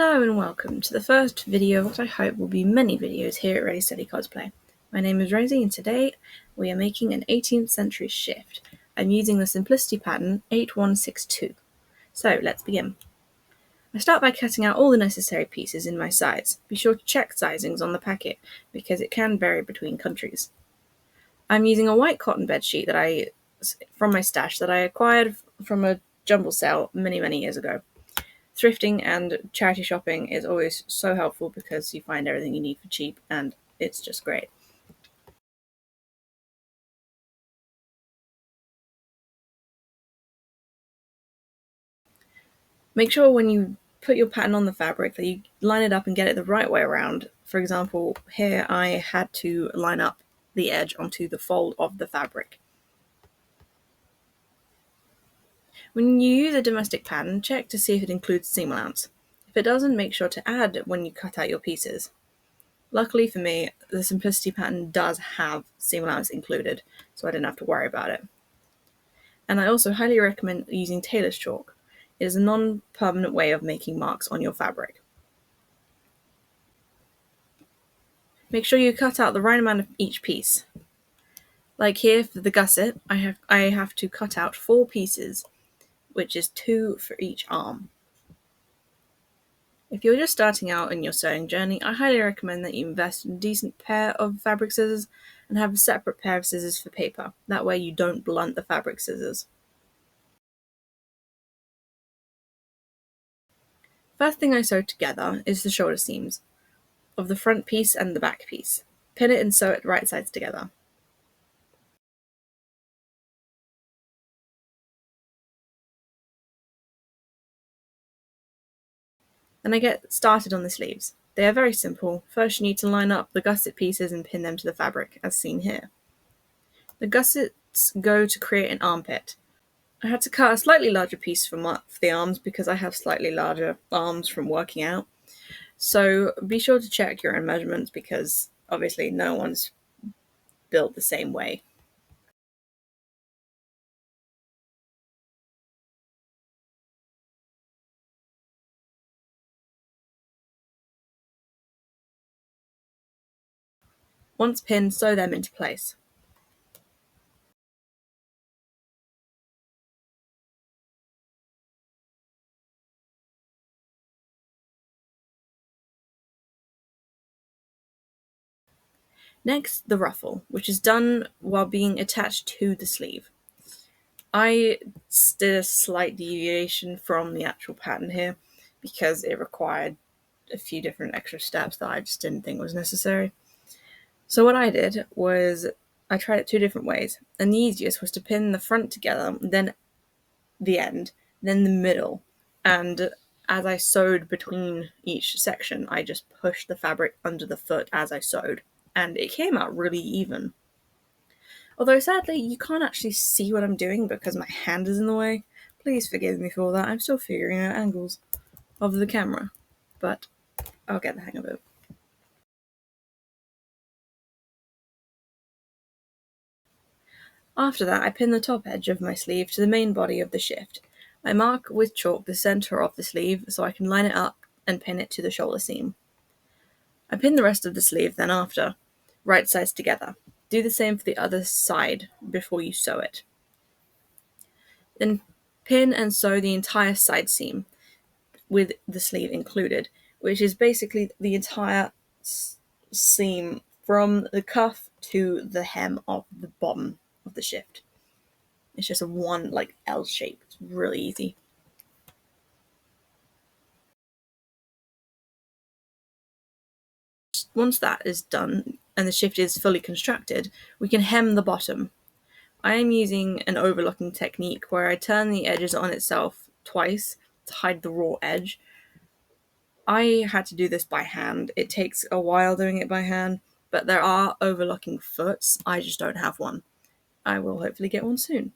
Hello and welcome to the first video of what I hope will be many videos here at Ready Steady Cosplay. My name is Rosie and today we are making an 18th century shift. I'm using the Simplicity pattern 8162. So let's begin. I start by cutting out all the necessary pieces in my size. Be sure to check sizings on the packet because it can vary between countries. I'm using a white cotton bedsheet from my stash that I acquired from a jumble sale many years ago. Thrifting and charity shopping is always so helpful because you find everything you need for cheap and it's just great. Make sure when you put your pattern on the fabric that you line it up and get it the right way around. For example, here I had to line up the edge onto the fold of the fabric. When you use a domestic pattern, check to see if it includes seam allowance. If it doesn't, make sure to add when you cut out your pieces. Luckily for me, the Simplicity pattern does have seam allowance included, so I didn't have to worry about it. And I also highly recommend using tailor's chalk. It is a non-permanent way of making marks on your fabric. Make sure you cut out the right amount of each piece. Like here for the gusset, I have to cut out 4 pieces, which is 2 for each arm. If you're just starting out in your sewing journey, I highly recommend that you invest in a decent pair of fabric scissors and have a separate pair of scissors for paper. That way you don't blunt the fabric scissors. First thing I sew together is the shoulder seams of the front piece and the back piece. Pin it and sew it right sides together. Then I get started on the sleeves. They are very simple. First you need to line up the gusset pieces and pin them to the fabric, as seen here. The gussets go to create an armpit. I had to cut a slightly larger piece for the arms because I have slightly larger arms from working out. So be sure to check your own measurements because obviously no one's built the same way. Once pinned, sew them into place. Next, the ruffle, which is done while being attached to the sleeve. I did a slight deviation from the actual pattern here because it required a few different extra steps that I just didn't think was necessary. So what I did was I tried it 2 different ways, and the easiest was to pin the front together, then the end, then the middle, and as I sewed between each section, I just pushed the fabric under the foot as I sewed, and it came out really even. Although sadly, you can't actually see what I'm doing because my hand is in the way. Please forgive me for all that, I'm still figuring out angles of the camera, but I'll get the hang of it. After that, I pin the top edge of my sleeve to the main body of the shift. I mark with chalk the center of the sleeve so I can line it up and pin it to the shoulder seam. I pin the rest of the sleeve then after, right sides together. Do the same for the other side before you sew it. Then pin and sew the entire side seam with the sleeve included, which is basically the entire seam from the cuff to the hem of the bottom of the shift. It's just a one L shape. It's really easy. Once that is done and the shift is fully constructed, we can hem the bottom. I am using an overlocking technique where I turn the edges on itself twice to hide the raw edge. I had to do this by hand. It takes a while doing it by hand, but there are overlocking foots. I just don't have one. I will hopefully get one soon.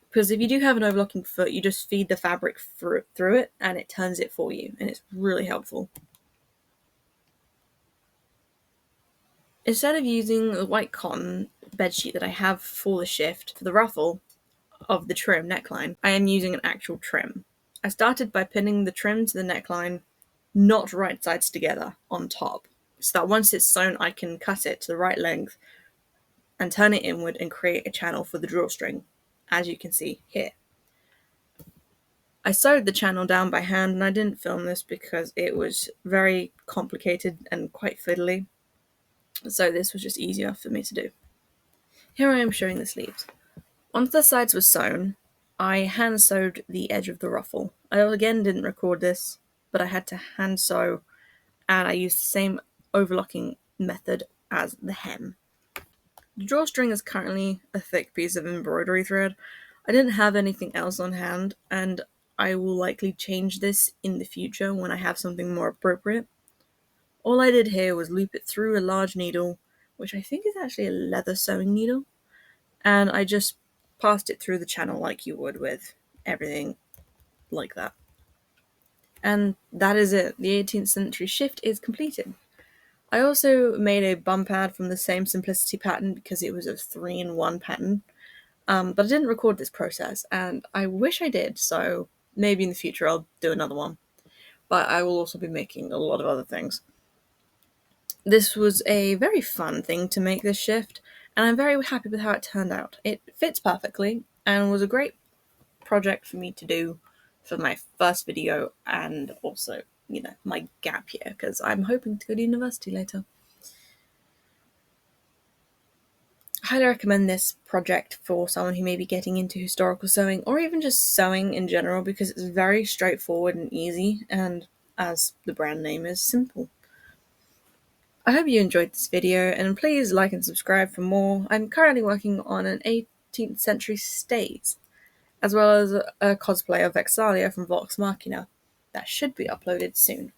Because if you do have an overlocking foot, you just feed the fabric through it and it turns it for you, and it's really helpful. Instead of using the white cotton bedsheet that I have for the shift for the ruffle of the trim neckline, I am using an actual trim. I started by pinning the trim to the neckline not right sides together on top, so that once it's sewn I can cut it to the right length and turn it inward and create a channel for the drawstring, as you can see here. I sewed the channel down by hand, and I didn't film this because it was very complicated and quite fiddly, so this was just easier for me to do. Here I am showing the sleeves. Once the sides were sewn, I hand sewed the edge of the ruffle. I again didn't record this, but I had to hand sew, and I used the same overlocking method as the hem. The drawstring is currently a thick piece of embroidery thread. I didn't have anything else on hand, and I will likely change this in the future when I have something more appropriate. All I did here was loop it through a large needle, which I think is actually a leather sewing needle, and I just passed it through the channel like you would with everything like that. And that is it. The 18th century shift is completed. I also made a bum pad from the same simplicity pattern because it was a 3-in-1 pattern, but I didn't record this process, and I wish I did, so maybe in the future I'll do another one. But I will also be making a lot of other things. This was a very fun thing to make this shift, and I'm very happy with how it turned out. It fits perfectly, and was a great project for me to do for my first video, and also, my gap year, because I'm hoping to go to university later. I highly recommend this project for someone who may be getting into historical sewing, or even just sewing in general, because it's very straightforward and easy, and as the brand name is, simple. I hope you enjoyed this video, and please like and subscribe for more. I'm currently working on an 18th century state, as well as a cosplay of Vexalia from Vox Machina that should be uploaded soon.